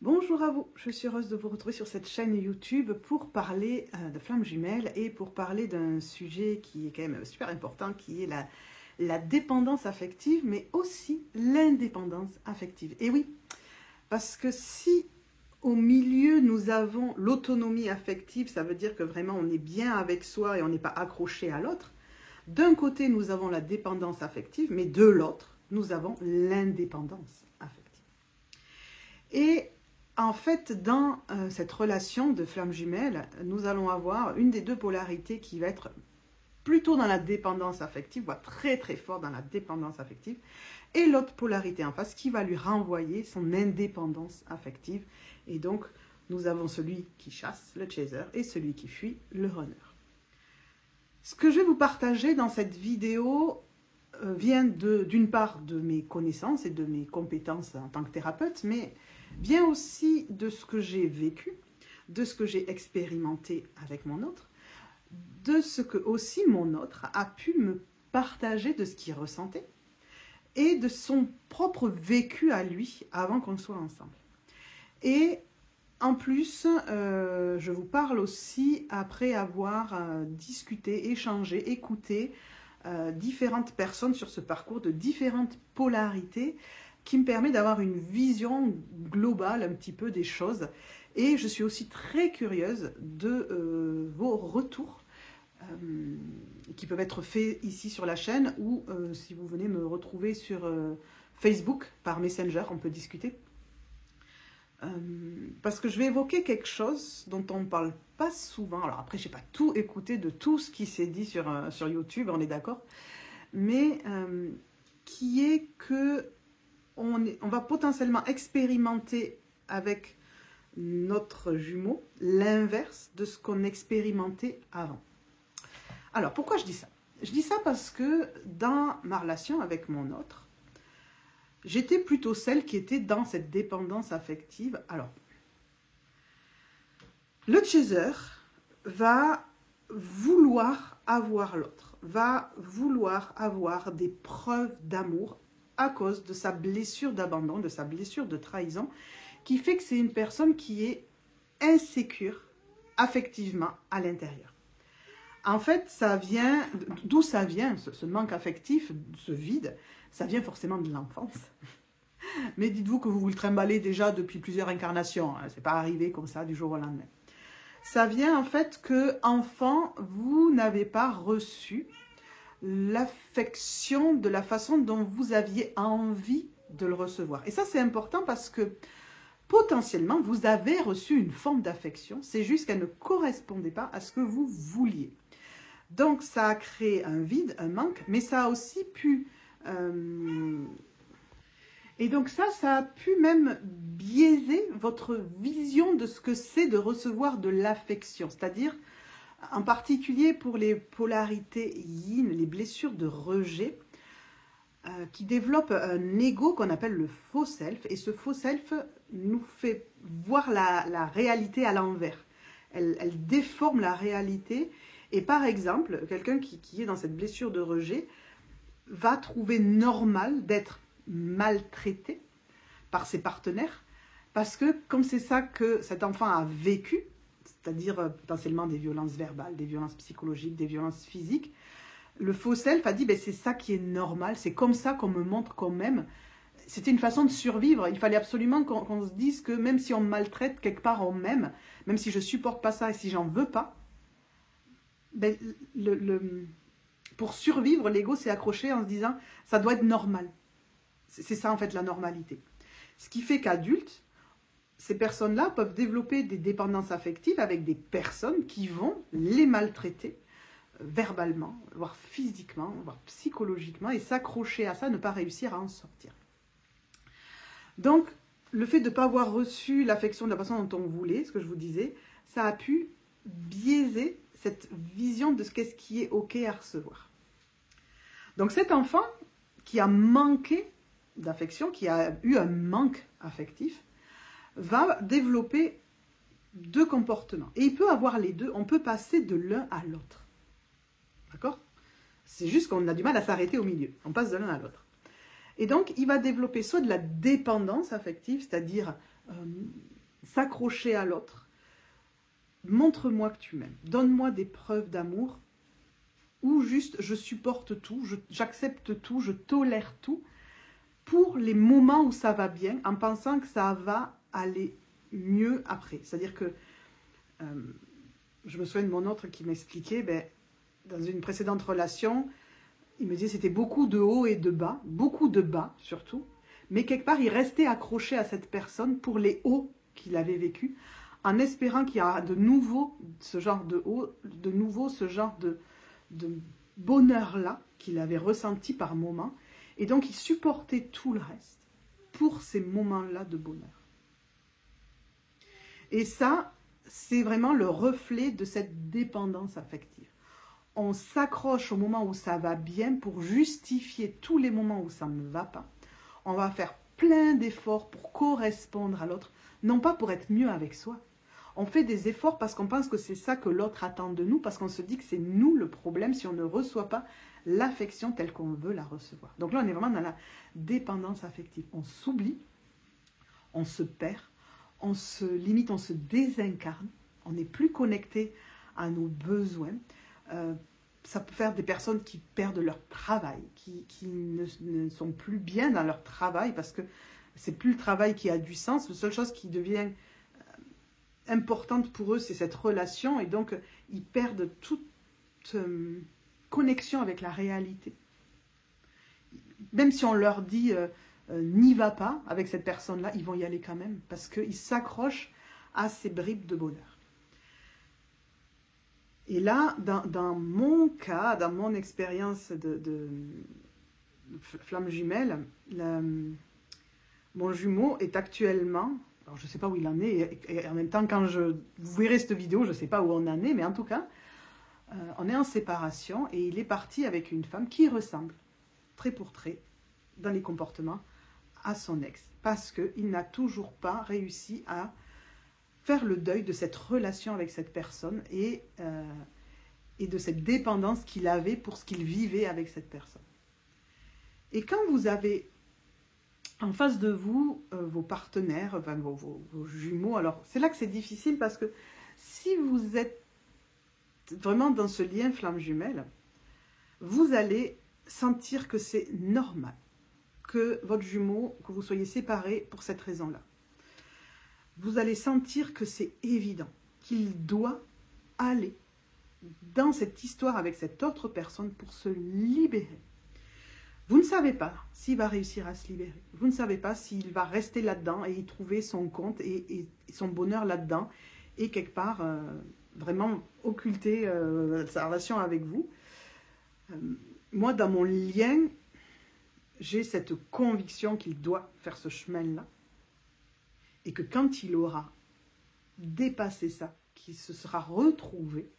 Bonjour à vous, je suis heureuse de vous retrouver sur cette chaîne YouTube pour parler de flammes jumelles et pour parler d'un sujet qui est quand même super important, qui est la dépendance affective, mais aussi l'indépendance affective. Et oui, parce que si au milieu nous avons l'autonomie affective, ça veut dire que vraiment on est bien avec soi et on n'est pas accroché à l'autre. D'un côté, nous avons la dépendance affective, mais de l'autre, nous avons l'indépendance affective. Et en fait, dans cette relation de flamme jumelle, nous allons avoir une des deux polarités qui va être plutôt dans la dépendance affective, voire très très fort dans la dépendance affective, et l'autre polarité en face qui va lui renvoyer son indépendance affective. Et donc, nous avons celui qui chasse, le chaser, et celui qui fuit, le runner. Ce que je vais vous partager dans cette vidéo vient d'une part de mes connaissances et de mes compétences en tant que thérapeute, mais vient aussi de ce que j'ai vécu, de ce que j'ai expérimenté avec mon autre, de ce que aussi mon autre a pu me partager de ce qu'il ressentait et de son propre vécu à lui avant qu'on soit ensemble. Et en plus, je vous parle aussi après avoir discuté, échangé, écouté différentes personnes sur ce parcours de différentes polarités qui me permet d'avoir une vision globale un petit peu des choses. Et je suis aussi très curieuse de vos retours qui peuvent être faits ici sur la chaîne ou si vous venez me retrouver sur Facebook par Messenger, on peut discuter. Parce que je vais évoquer quelque chose dont on ne parle pas souvent. Alors après, je n'ai pas tout écouté de tout ce qui s'est dit sur YouTube, on est d'accord. Mais qui est que on va potentiellement expérimenter avec notre jumeau l'inverse de ce qu'on expérimentait avant. Alors, pourquoi je dis ça? Je dis ça parce que dans ma relation avec mon autre, j'étais plutôt celle qui était dans cette dépendance affective. Alors, le chaser va vouloir avoir l'autre, va vouloir avoir des preuves d'amour à cause de sa blessure d'abandon, de sa blessure de trahison, qui fait que c'est une personne qui est insécure affectivement à l'intérieur. En fait, ça vient, d'où ça vient, ce manque affectif, ce vide, ça vient forcément de l'enfance. Mais dites-vous que vous le trimballez déjà depuis plusieurs incarnations, hein, c'est pas arrivé comme ça du jour au lendemain. Ça vient en fait que, enfant, vous n'avez pas reçu l'affection de la façon dont vous aviez envie de le recevoir. Et ça, c'est important parce que potentiellement, vous avez reçu une forme d'affection, c'est juste qu'elle ne correspondait pas à ce que vous vouliez. Donc, ça a créé un vide, un manque, mais ça a aussi pu... Et donc ça a pu même biaiser votre vision de ce que c'est de recevoir de l'affection. C'est-à-dire, en particulier pour les polarités yin, les blessures de rejet, qui développent un ego qu'on appelle le faux self. Et ce faux self nous fait voir la réalité à l'envers. Elle déforme la réalité. Et par exemple, quelqu'un qui est dans cette blessure de rejet va trouver normal d'être maltraité par ses partenaires parce que comme c'est ça que cet enfant a vécu, c'est-à-dire potentiellement des violences verbales, des violences psychologiques, des violences physiques, le faux self a dit ben, c'est ça qui est normal, c'est comme ça qu'on me montre qu'on m'aime. C'était une façon de survivre, il fallait absolument qu'on se dise que même si on me maltraite, quelque part on m'aime, même si je supporte pas ça et si j'en veux pas, ben, pour survivre, l'ego s'est accroché en se disant ça doit être normal. C'est ça en fait la normalité. Ce qui fait qu'adultes, ces personnes-là peuvent développer des dépendances affectives avec des personnes qui vont les maltraiter verbalement, voire physiquement, voire psychologiquement, et s'accrocher à ça, ne pas réussir à en sortir. Donc, le fait de ne pas avoir reçu l'affection de la façon dont on voulait, ce que je vous disais, ça a pu biaiser cette vision de ce qu'est-ce qui est OK à recevoir. Donc cet enfant qui a manqué d'affection, qui a eu un manque affectif, va développer deux comportements. Et il peut avoir les deux, on peut passer de l'un à l'autre. D'accord? C'est juste qu'on a du mal à s'arrêter au milieu. On passe de l'un à l'autre. Et donc, il va développer soit de la dépendance affective, c'est-à-dire s'accrocher à l'autre. Montre-moi que tu m'aimes, donne-moi des preuves d'amour, ou juste je supporte tout, j'accepte tout, je tolère tout, pour les moments où ça va bien, en pensant que ça va aller mieux après. C'est-à-dire que, je me souviens de mon autre qui m'expliquait, dans une précédente relation, il me disait que c'était beaucoup de hauts et de bas surtout, mais quelque part il restait accroché à cette personne pour les hauts qu'il avait vécus, en espérant qu'il y aura de nouveau ce genre de haut, de nouveau ce genre de bonheur-là qu'il avait ressenti par moments, et donc il supportait tout le reste pour ces moments-là de bonheur. Et ça, c'est vraiment le reflet de cette dépendance affective. On s'accroche au moment où ça va bien pour justifier tous les moments où ça ne va pas. On va faire plein d'efforts pour correspondre à l'autre, non pas pour être mieux avec soi. On fait des efforts parce qu'on pense que c'est ça que l'autre attend de nous, parce qu'on se dit que c'est nous le problème si on ne reçoit pas l'affection telle qu'on veut la recevoir. Donc là, on est vraiment dans la dépendance affective. On s'oublie, on se perd, on se limite, on se désincarne, on n'est plus connecté à nos besoins. Ça peut faire des personnes qui perdent leur travail, qui ne sont plus bien dans leur travail parce que c'est plus le travail qui a du sens. La seule chose qui devient importante pour eux, c'est cette relation, et donc ils perdent toute connexion avec la réalité. Même si on leur dit n'y va pas avec cette personne-là, ils vont y aller quand même parce qu'ils s'accrochent à ces bribes de bonheur. Et là, dans mon cas, dans mon expérience de flamme jumelle, mon jumeau est actuellement, alors je ne sais pas où il en est, et en même temps, quand vous verrez cette vidéo, je ne sais pas où on en est, mais en tout cas, on est en séparation et il est parti avec une femme qui ressemble, trait pour trait, dans les comportements, à son ex, parce qu'il n'a toujours pas réussi à faire le deuil de cette relation avec cette personne et de cette dépendance qu'il avait pour ce qu'il vivait avec cette personne. Et quand vous avez en face de vous vos partenaires, enfin, vos jumeaux, alors c'est là que c'est difficile parce que si vous êtes vraiment dans ce lien flamme jumelle, vous allez sentir que c'est normal que votre jumeau, que vous soyez séparés pour cette raison-là. Vous allez sentir que c'est évident qu'il doit aller dans cette histoire avec cette autre personne pour se libérer. Vous ne savez pas s'il va réussir à se libérer. Vous ne savez pas s'il va rester là-dedans et y trouver son compte et son bonheur là-dedans et quelque part vraiment occulter sa relation avec vous. Moi, dans mon lien, j'ai cette conviction qu'il doit faire ce chemin-là. Et que quand il aura dépassé ça, qu'il se sera retrouvé,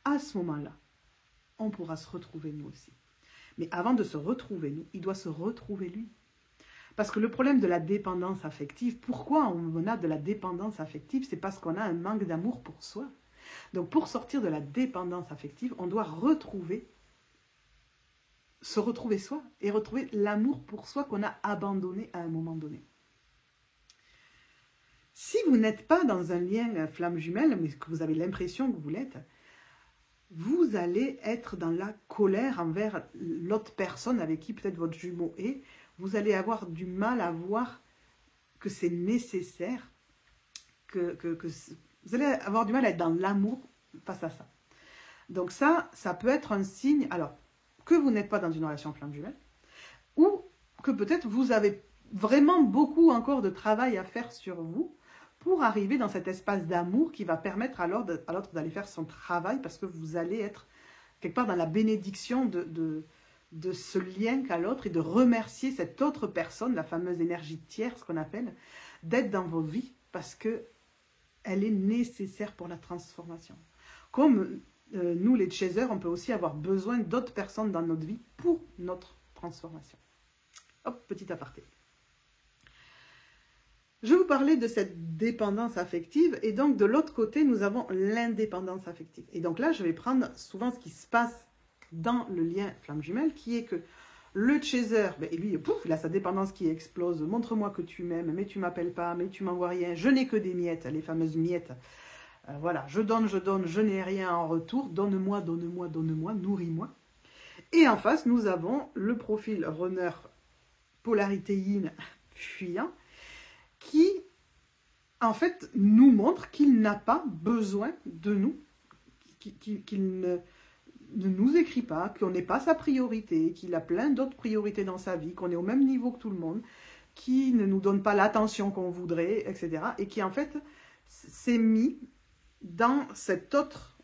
à ce moment-là, on pourra se retrouver nous aussi. Mais avant de se retrouver nous, il doit se retrouver lui. Parce que le problème de la dépendance affective, pourquoi on a de la dépendance affective? C'est parce qu'on a un manque d'amour pour soi. Donc pour sortir de la dépendance affective, on doit se retrouver soi et retrouver l'amour pour soi qu'on a abandonné à un moment donné. Si vous n'êtes pas dans un lien flamme jumelle, mais que vous avez l'impression que vous l'êtes, vous allez être dans la colère envers l'autre personne avec qui peut-être votre jumeau est. Vous allez avoir du mal à voir que c'est nécessaire, vous allez avoir du mal à être dans l'amour face à ça. Donc ça peut être un signe, alors, que vous n'êtes pas dans une relation flamme jumelle, ou que peut-être vous avez vraiment beaucoup encore de travail à faire sur vous, pour arriver dans cet espace d'amour qui va permettre à l'autre d'aller faire son travail parce que vous allez être quelque part dans la bénédiction de ce lien qu'a l'autre et de remercier cette autre personne, la fameuse énergie tierce qu'on appelle, d'être dans vos vies parce qu'elle est nécessaire pour la transformation. Comme nous les chasers, on peut aussi avoir besoin d'autres personnes dans notre vie pour notre transformation. Hop, petit aparté. Je vais vous parler de cette dépendance affective et donc de l'autre côté, nous avons l'indépendance affective. Et donc là, je vais prendre souvent ce qui se passe dans le lien flamme jumelle qui est que Le chaser, ben, lui, pouf, il a sa dépendance qui explose. Montre-moi que tu m'aimes, mais tu m'appelles pas, mais tu m'envoies rien. Je n'ai que des miettes, les fameuses miettes. Voilà, je donne, je n'ai rien en retour. Donne-moi, donne-moi, donne-moi, nourris-moi. Et en face, nous avons le profil runner polarité yin fuyant qui, en fait, nous montre qu'il n'a pas besoin de nous, qu'il ne nous écrit pas, qu'on n'est pas sa priorité, qu'il a plein d'autres priorités dans sa vie, qu'on est au même niveau que tout le monde, qui ne nous donne pas l'attention qu'on voudrait, etc. Et qui, en fait, s'est mis dans cet autre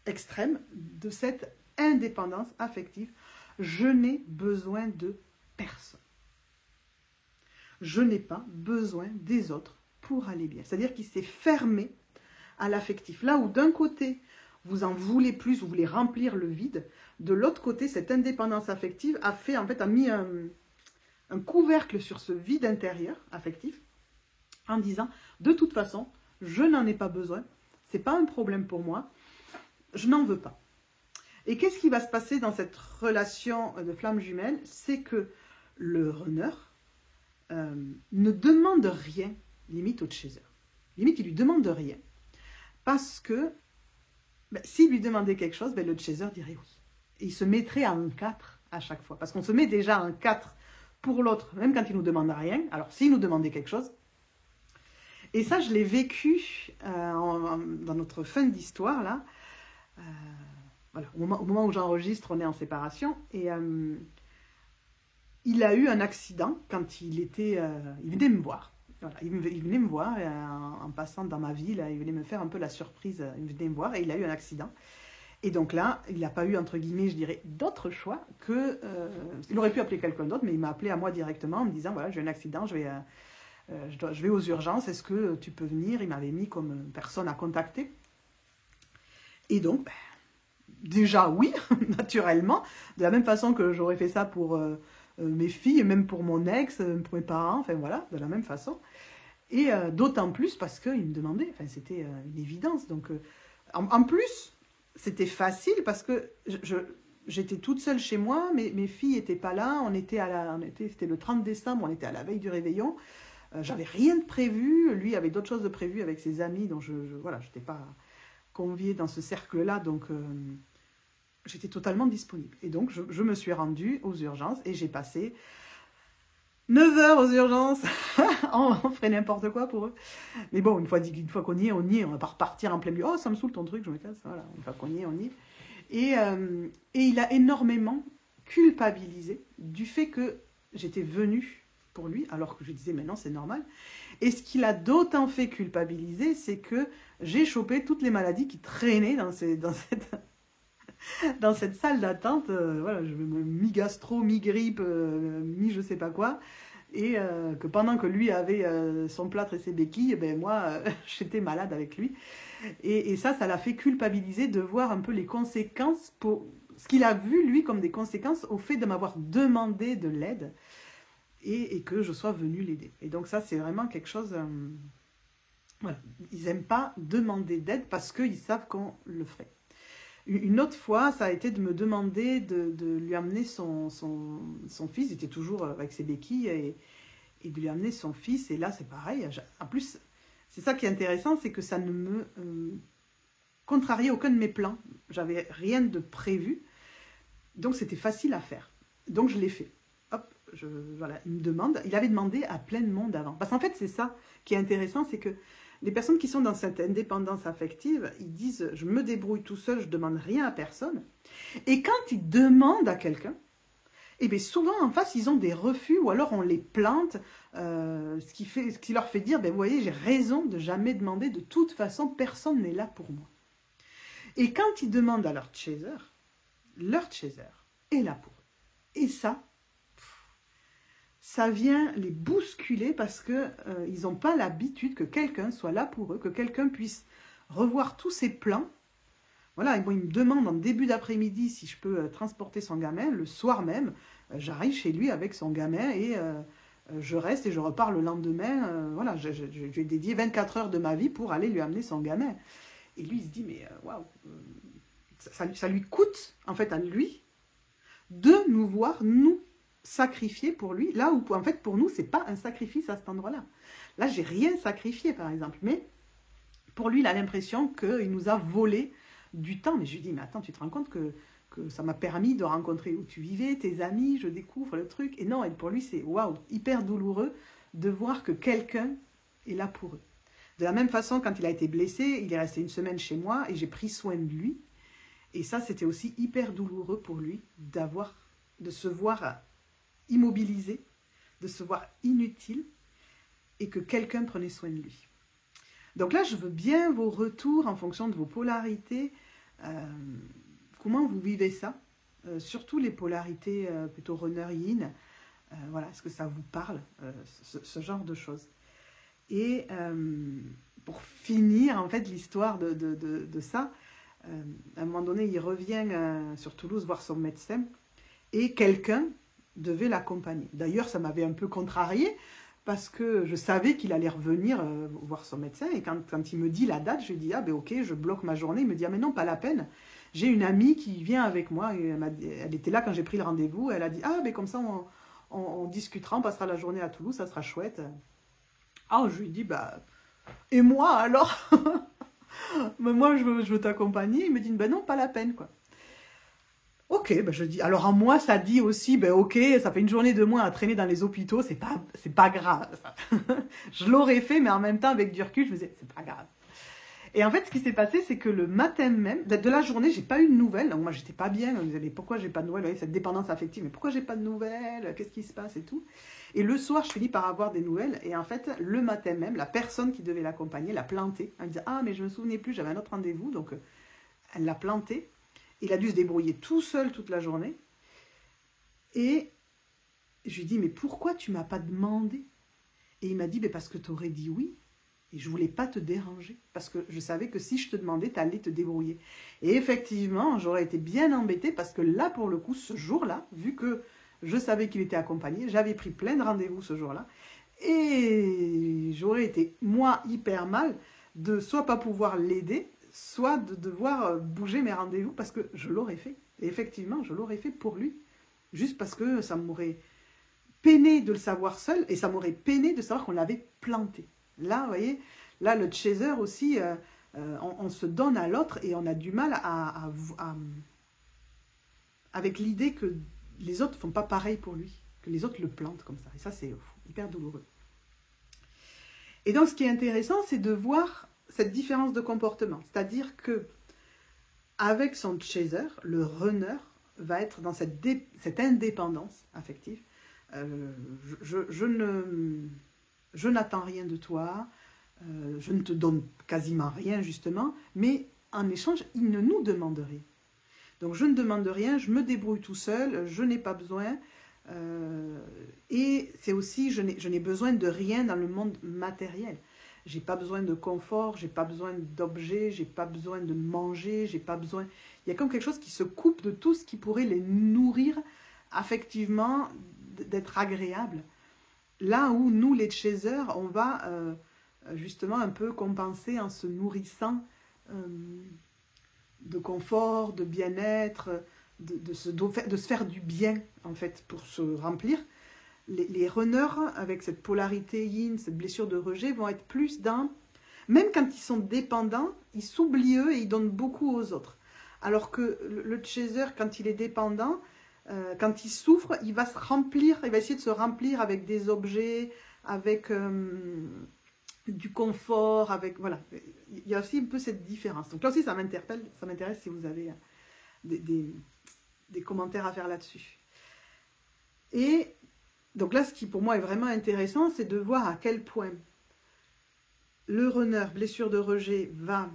extrême de cette indépendance affective. Je n'ai besoin de personne. Je n'ai pas besoin des autres pour aller bien. C'est-à-dire qu'il s'est fermé à l'affectif. Là où d'un côté, vous en voulez plus, vous voulez remplir le vide, de l'autre côté, cette indépendance affective a mis un couvercle sur ce vide intérieur affectif en disant, de toute façon, je n'en ai pas besoin, c'est pas un problème pour moi, je n'en veux pas. Et qu'est-ce qui va se passer dans cette relation de flamme jumelle? C'est que le runner ne demande rien, limite au chaser. Limite, il lui demande rien. Parce que s'il lui demandait quelque chose, le chaser dirait oui. Et il se mettrait en 4 à chaque fois. Parce qu'on se met déjà en 4 pour l'autre, même quand il ne nous demande rien. Alors, s'il nous demandait quelque chose, et ça, je l'ai vécu dans notre fin d'histoire, là. Voilà, au moment où j'enregistre, on est en séparation. Et il a eu un accident quand il venait me voir. Voilà, il venait me voir en passant dans ma ville. Il venait me faire un peu la surprise. Il venait me voir et il a eu un accident. Et donc là, il n'a pas eu, entre guillemets, je dirais, d'autre choix que... il aurait pu appeler quelqu'un d'autre, mais il m'a appelé à moi directement en me disant, voilà, j'ai un accident, je vais aux urgences, est-ce que tu peux venir? Il m'avait mis comme personne à contacter. Et donc, déjà oui, naturellement, de la même façon que j'aurais fait ça pour mes filles, même pour mon ex, pour mes parents, enfin voilà, de la même façon. Et d'autant plus parce qu'il me demandait, enfin c'était une évidence. Donc, en plus, c'était facile parce que j'étais toute seule chez moi, mes filles n'étaient pas là, c'était le 30 décembre, on était à la veille du réveillon, j'avais rien de prévu, lui avait d'autres choses de prévues avec ses amis, donc voilà, je n'étais pas conviée dans ce cercle-là, donc j'étais totalement disponible. Et donc je me suis rendue aux urgences et j'ai passé 9 heures aux urgences, on ferait n'importe quoi pour eux. Mais bon, une fois qu'on y est, on va pas repartir en plein milieu. Oh, ça me saoule ton truc, je me casse. Voilà, une fois qu'on y est, on y est. Et il a énormément culpabilisé du fait que j'étais venue pour lui, alors que je disais, mais non, c'est normal. Et ce qui l'a d'autant fait culpabiliser, c'est que j'ai chopé toutes les maladies qui traînaient dans cette salle d'attente, voilà, mi-gastro, mi-grippe, mi-je sais pas quoi, et que pendant que lui avait son plâtre et ses béquilles, moi, j'étais malade avec lui. Et ça l'a fait culpabiliser de voir un peu les conséquences, pour ce qu'il a vu, lui, comme des conséquences au fait de m'avoir demandé de l'aide et que je sois venue l'aider. Et donc ça, c'est vraiment quelque chose... voilà, ils n'aiment pas demander d'aide parce qu'ils savent qu'on le ferait. Une autre fois, ça a été de me demander de lui amener son fils. Il était toujours avec ses béquilles et de lui amener son fils. Et là, c'est pareil. En plus, c'est ça qui est intéressant, c'est que ça ne me contrariait aucun de mes plans. J'avais rien de prévu. Donc, c'était facile à faire. Donc, je l'ai fait. Hop, voilà, il avait demandé à plein de monde avant. Parce qu'en fait, c'est ça qui est intéressant, c'est que les personnes qui sont dans cette indépendance affective, ils disent « je me débrouille tout seul, je ne demande rien à personne ». Et quand ils demandent à quelqu'un, eh bien souvent en face, ils ont des refus ou alors on les plante, ce qui leur fait dire « vous voyez, j'ai raison de jamais demander, de toute façon, personne n'est là pour moi ». Et quand ils demandent à leur chaser est là pour eux. Et ça vient les bousculer parce qu'ils n'ont pas l'habitude que quelqu'un soit là pour eux, que quelqu'un puisse revoir tous ses plans. Voilà, bon, il me demande en début d'après-midi si je peux transporter son gamin. Le soir même, j'arrive chez lui avec son gamin et je reste et je repars le lendemain. Voilà, j'ai dédié 24 heures de ma vie pour aller lui amener son gamin. Et lui, il se dit, mais waouh, ça lui coûte, en fait, à lui, de nous voir, nous, sacrifié pour lui, là où en fait pour nous c'est pas un sacrifice à cet endroit-là. Là j'ai rien sacrifié par exemple, mais pour lui il a l'impression qu'il nous a volé du temps. Mais je lui dis mais attends, tu te rends compte que ça m'a permis de rencontrer où tu vivais, tes amis, je découvre le truc. Et non, et pour lui c'est waouh, hyper douloureux de voir que quelqu'un est là pour eux. De la même façon, quand il a été blessé, il est resté 1 semaine chez moi et j'ai pris soin de lui. Et ça, c'était aussi hyper douloureux pour lui de se voir immobilisé, de se voir inutile et que quelqu'un prenait soin de lui. Donc là, je veux bien vos retours en fonction de vos polarités. Comment vous vivez ça? Surtout les polarités plutôt runner yin. Voilà, est-ce que ça vous parle, ce genre de choses? Et pour finir, en fait, l'histoire de ça, à un moment donné, il revient sur Toulouse voir son médecin et quelqu'un devait l'accompagner. D'ailleurs, ça m'avait un peu contrariée parce que je savais qu'il allait revenir voir son médecin et quand il me dit la date, je lui dis « Ah ben ok, je bloque ma journée ». Il me dit « Ah mais non, pas la peine, j'ai une amie qui vient avec moi ». Et elle était là quand j'ai pris le rendez-vous, elle a dit « Ah ben comme ça, on discutera, on passera la journée à Toulouse, ça sera chouette ». Ah, je lui dis, bah, et moi alors? Mais moi, je veux t'accompagner. Il me dit, ben non, pas la peine, quoi. Ok, ben je dis, alors en moi, ça dit aussi, ben ok, ça fait une journée de moins à traîner dans les hôpitaux, c'est pas grave. Ça. Je l'aurais fait, mais en même temps, avec du recul, je me disais, c'est pas grave. Et en fait, ce qui s'est passé, c'est que le matin même, de la journée, j'ai pas eu de nouvelles. Donc moi, j'étais pas bien. On me disait, pourquoi j'ai pas de nouvelles? Vous voyez, cette dépendance affective, mais pourquoi j'ai pas de nouvelles? Qu'est-ce qui se passe et tout? Et le soir, je finis par avoir des nouvelles. Et en fait, le matin même, la personne qui devait l'accompagner l'a planté. Elle me disait, ah, mais je me souvenais plus, j'avais un autre rendez-vous. Donc, elle l'a planté. Il a dû se débrouiller tout seul toute la journée. Et je lui dis, mais pourquoi tu m'as pas demandé? Et il m'a dit, mais parce que tu aurais dit oui. Et je ne voulais pas te déranger, parce que je savais que si je te demandais, tu allais te débrouiller. Et effectivement, j'aurais été bien embêtée, parce que là, pour le coup, ce jour-là, vu que je savais qu'il était accompagné, j'avais pris plein de rendez-vous ce jour-là, et j'aurais été, moi, hyper mal, de soit pas pouvoir l'aider, soit de devoir bouger mes rendez-vous, parce que je l'aurais fait. Et effectivement, je l'aurais fait pour lui, juste parce que ça m'aurait peiné de le savoir seul, et ça m'aurait peiné de savoir qu'on l'avait planté. Là, vous voyez, là, le chaser aussi, on se donne à l'autre et on a du mal avec l'idée que les autres ne font pas pareil pour lui, que les autres le plantent comme ça. Et ça, c'est hyper douloureux. Et donc, ce qui est intéressant, c'est de voir cette différence de comportement. C'est-à-dire que avec son chaser, le runner va être dans cette indépendance affective. Je n'attends rien de toi, je ne te donne quasiment rien justement, mais en échange, il ne nous demande rien. Donc je ne demande rien, je me débrouille tout seul, je n'ai pas besoin, et c'est aussi, je n'ai besoin de rien dans le monde matériel. J'ai pas besoin de confort, j'ai pas besoin d'objets, j'ai pas besoin de manger, j'ai pas besoin... Il y a comme quelque chose qui se coupe de tout ce qui pourrait les nourrir affectivement, d'être agréable. Là où nous, les chasers, on va justement un peu compenser en se nourrissant de confort, de bien-être, de se faire du bien, en fait, pour se remplir. Les runners, avec cette polarité yin, cette blessure de rejet, vont être plus dans... Même quand ils sont dépendants, ils s'oublient eux et ils donnent beaucoup aux autres. Alors que le chaser, quand il est dépendant... quand il souffre, il va se remplir, il va essayer de se remplir avec des objets, avec du confort, avec voilà. Il y a aussi un peu cette différence. Donc là aussi, ça m'interpelle, ça m'intéresse si vous avez des commentaires à faire là-dessus. Et donc là, ce qui pour moi est vraiment intéressant, c'est de voir à quel point le runner, blessure de rejet, va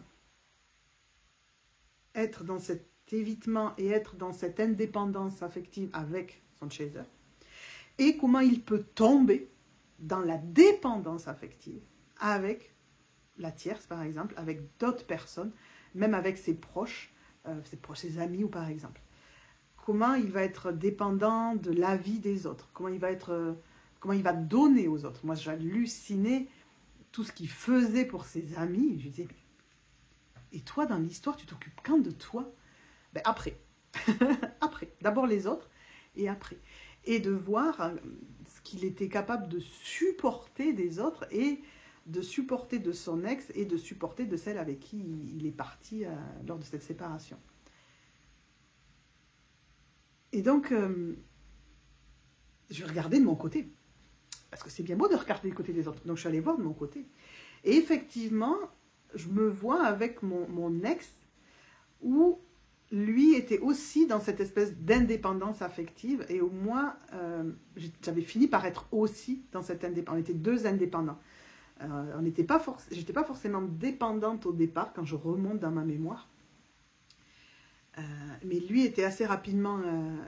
être dans cet évitement et être dans cette indépendance affective avec son chaser, et comment il peut tomber dans la dépendance affective avec la tierce, par exemple, avec d'autres personnes, même avec ses proches, ses amis, ou par exemple. Comment il va être dépendant de l'avis des autres, comment il va donner aux autres. Moi, j'hallucinais tout ce qu'il faisait pour ses amis. Je disais, et toi, dans l'histoire, tu t'occupes quand de toi? Ben après. Après. D'abord les autres, et après. et de voir ce qu'il était capable de supporter des autres et de supporter de son ex et de supporter de celle avec qui il est parti lors de cette séparation. Et donc, je regardais de mon côté, parce que c'est bien beau de regarder du côté des autres, donc je suis allée voir de mon côté. Et effectivement, je me vois avec mon ex, où lui était aussi dans cette espèce d'indépendance affective, et où moi, j'avais fini par être aussi dans cette indépendance. On était deux indépendants. J'étais pas forcément dépendante au départ, quand je remonte dans ma mémoire. Mais lui était assez rapidement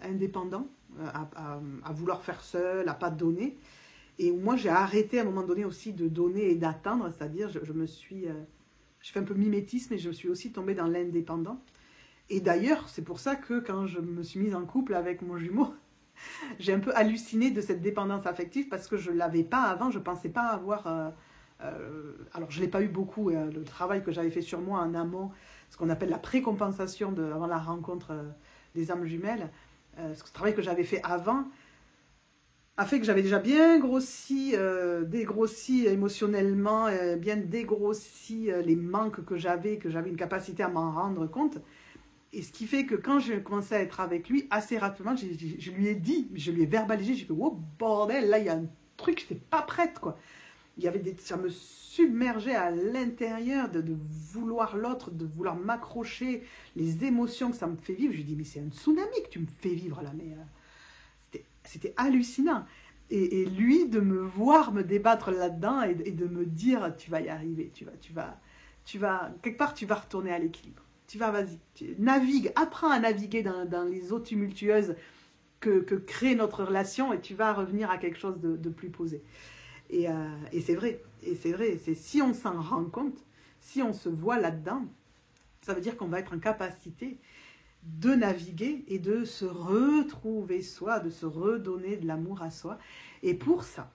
indépendant, à vouloir faire seul, à pas donner. Et moi, j'ai arrêté à un moment donné aussi de donner et d'attendre, c'est-à-dire je fais un peu mimétisme et je suis aussi tombée dans l'indépendant. Et d'ailleurs, c'est pour ça que quand je me suis mise en couple avec mon jumeau, j'ai un peu halluciné de cette dépendance affective parce que je ne l'avais pas avant, je ne pensais pas avoir... alors, je ne l'ai pas eu beaucoup, le travail que j'avais fait sur moi en amont, ce qu'on appelle la précompensation avant la rencontre des âmes jumelles, ce travail que j'avais fait avant, a fait que j'avais déjà bien grossi, dégrossi émotionnellement, bien dégrossi les manques que j'avais une capacité à m'en rendre compte. Et ce qui fait que quand j'ai commencé à être avec lui, assez rapidement, je lui ai dit, je lui ai verbalisé, j'ai fait « Oh bordel, là il y a un truc, je n'étais pas prête quoi ». Ça me submergeait à l'intérieur de vouloir l'autre, de vouloir m'accrocher, les émotions que ça me fait vivre. Je lui ai dit « Mais c'est un tsunami que tu me fais vivre là, mais... C'était hallucinant. » Et lui, de me voir me débattre là-dedans et de me dire, tu vas y arriver, quelque part, tu vas retourner à l'équilibre. Tu vas, vas-y, navigue, apprends à naviguer dans les eaux tumultueuses que crée notre relation et tu vas revenir à quelque chose de plus posé. Et c'est vrai, c'est si on s'en rend compte, si on se voit là-dedans, ça veut dire qu'on va être en capacité de naviguer et de se retrouver soi, de se redonner de l'amour à soi. Et pour ça,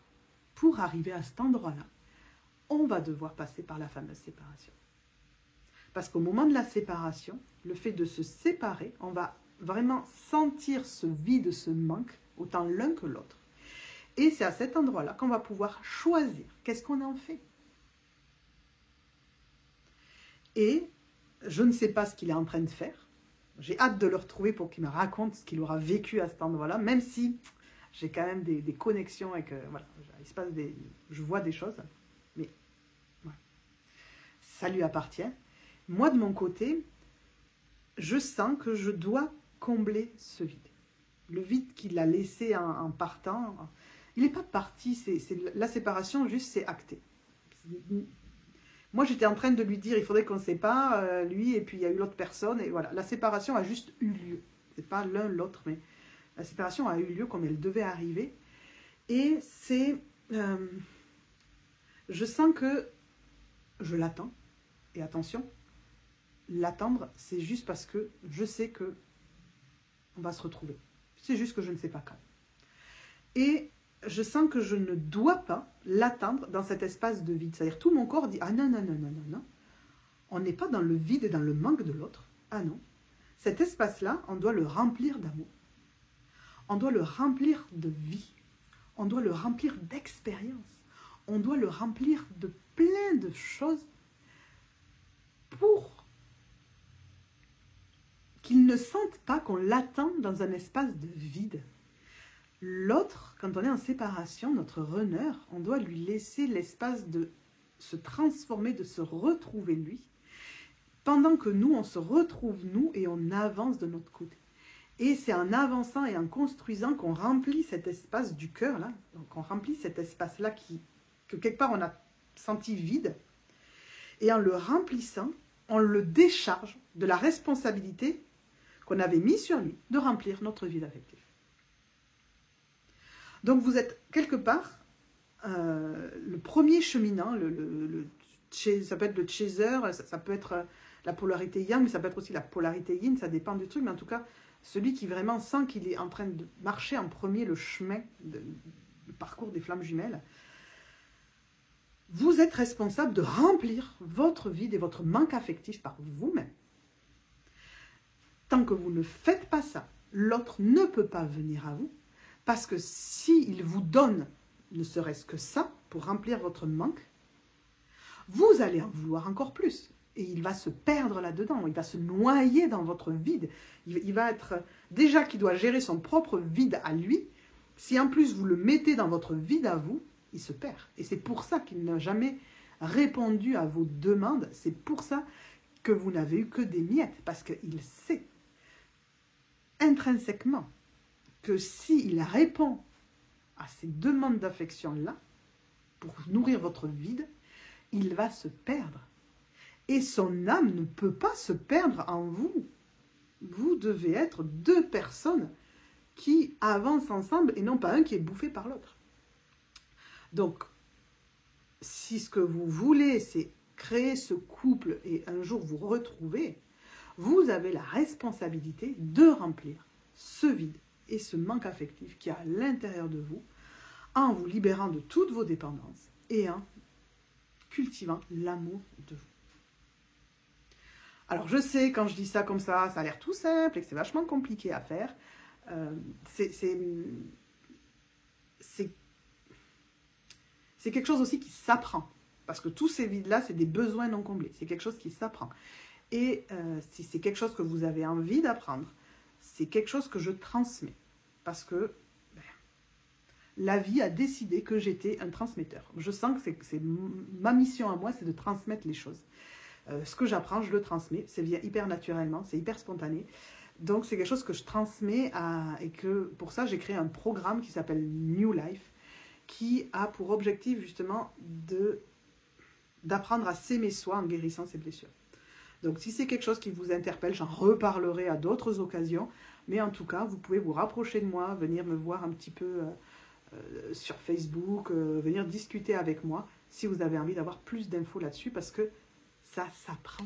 pour arriver à cet endroit-là, on va devoir passer par la fameuse séparation. Parce qu'au moment de la séparation, le fait de se séparer, on va vraiment sentir ce vide, ce manque, autant l'un que l'autre. Et c'est à cet endroit-là qu'on va pouvoir choisir qu'est-ce qu'on en fait. Et je ne sais pas ce qu'il est en train de faire. J'ai hâte de le retrouver pour qu'il me raconte ce qu'il aura vécu à cet endroit-là, même si j'ai quand même des connexions et que voilà, il se passe je vois des choses, mais voilà, ça lui appartient. Moi, de mon côté, je sens que je dois combler ce vide. Le vide qu'il a laissé en partant, il n'est pas parti, la séparation, juste, c'est acté. Moi, j'étais en train de lui dire, il faudrait qu'on se sépare, lui, et puis il y a eu l'autre personne, et voilà. La séparation a juste eu lieu. Ce n'est pas l'un l'autre, mais la séparation a eu lieu comme elle devait arriver. Et c'est... je sens que je l'attends. Et attention, l'attendre, c'est juste parce que je sais que on va se retrouver. C'est juste que je ne sais pas quand. Et je sens que je ne dois pas l'attendre dans cet espace de vide. C'est-à-dire tout mon corps dit « Ah non, non, non, non, non, non. On n'est pas dans le vide et dans le manque de l'autre. Ah non. Cet espace-là, on doit le remplir d'amour. On doit le remplir de vie. On doit le remplir d'expérience. On doit le remplir de plein de choses pour qu'il ne sente pas qu'on l'attend dans un espace de vide. L'autre, quand on est en séparation, notre runner, on doit lui laisser l'espace de se transformer, de se retrouver lui, pendant que nous, on se retrouve nous et on avance de notre côté. Et c'est en avançant et en construisant qu'on remplit cet espace du cœur, là, donc on remplit cet espace-là que quelque part on a senti vide, et en le remplissant, on le décharge de la responsabilité qu'on avait mise sur lui de remplir notre vide affectif. Donc vous êtes quelque part le premier cheminant, ça peut être le chaser, ça peut être la polarité yang, mais ça peut être aussi la polarité yin, ça dépend du truc, mais en tout cas, celui qui vraiment sent qu'il est en train de marcher en premier le chemin, le parcours des flammes jumelles, vous êtes responsable de remplir votre vide et votre manque affectif par vous-même. Tant que vous ne faites pas ça, l'autre ne peut pas venir à vous. Parce que s'il vous donne ne serait-ce que ça pour remplir votre manque, vous allez en vouloir encore plus. Et il va se perdre là-dedans, il va se noyer dans votre vide. Il va être, déjà qu'il doit gérer son propre vide à lui, si en plus vous le mettez dans votre vide à vous, il se perd. Et c'est pour ça qu'il n'a jamais répondu à vos demandes, c'est pour ça que vous n'avez eu que des miettes, parce qu'il sait intrinsèquement que s'il répond à ces demandes d'affection-là, pour nourrir votre vide, il va se perdre. Et son âme ne peut pas se perdre en vous. Vous devez être deux personnes qui avancent ensemble et non pas un qui est bouffé par l'autre. Donc, si ce que vous voulez, c'est créer ce couple et un jour vous retrouver, vous avez la responsabilité de remplir ce vide et ce manque affectif qui est à l'intérieur de vous en vous libérant de toutes vos dépendances et en cultivant l'amour de vous. Alors je sais, quand je dis ça comme ça a l'air tout simple et que c'est vachement compliqué à faire. C'est quelque chose aussi qui s'apprend. Parce que tous ces vides-là, c'est des besoins non comblés. C'est quelque chose qui s'apprend. Et si c'est quelque chose que vous avez envie d'apprendre, c'est quelque chose que je transmets. Parce que la vie a décidé que j'étais un transmetteur. Je sens que c'est ma mission à moi, c'est de transmettre les choses. Ce que j'apprends, je le transmets. Ça vient hyper naturellement, c'est hyper spontané. Donc, c'est quelque chose que je transmets et que pour ça, j'ai créé un programme qui s'appelle New Life, qui a pour objectif justement d'apprendre à s'aimer soi en guérissant ses blessures. Donc, si c'est quelque chose qui vous interpelle, j'en reparlerai à d'autres occasions. Mais en tout cas, vous pouvez vous rapprocher de moi, venir me voir un petit peu sur Facebook, venir discuter avec moi si vous avez envie d'avoir plus d'infos là-dessus, parce que ça s'apprend.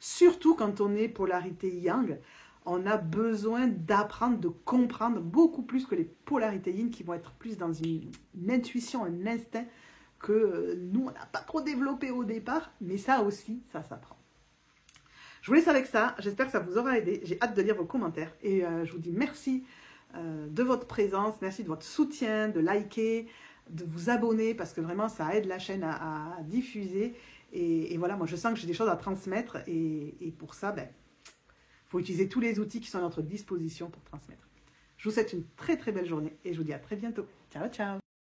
Surtout quand on est polarité yang, on a besoin d'apprendre, de comprendre beaucoup plus que les polarités yin qui vont être plus dans une intuition, un instinct que nous, on n'a pas trop développé au départ, mais ça aussi, ça s'apprend. Je vous laisse avec ça, j'espère que ça vous aura aidé, j'ai hâte de lire vos commentaires et je vous dis merci de votre présence, merci de votre soutien, de liker, de vous abonner parce que vraiment ça aide la chaîne à diffuser et voilà, moi je sens que j'ai des choses à transmettre et pour ça, faut utiliser tous les outils qui sont à notre disposition pour transmettre. Je vous souhaite une très très belle journée et je vous dis à très bientôt. Ciao, ciao!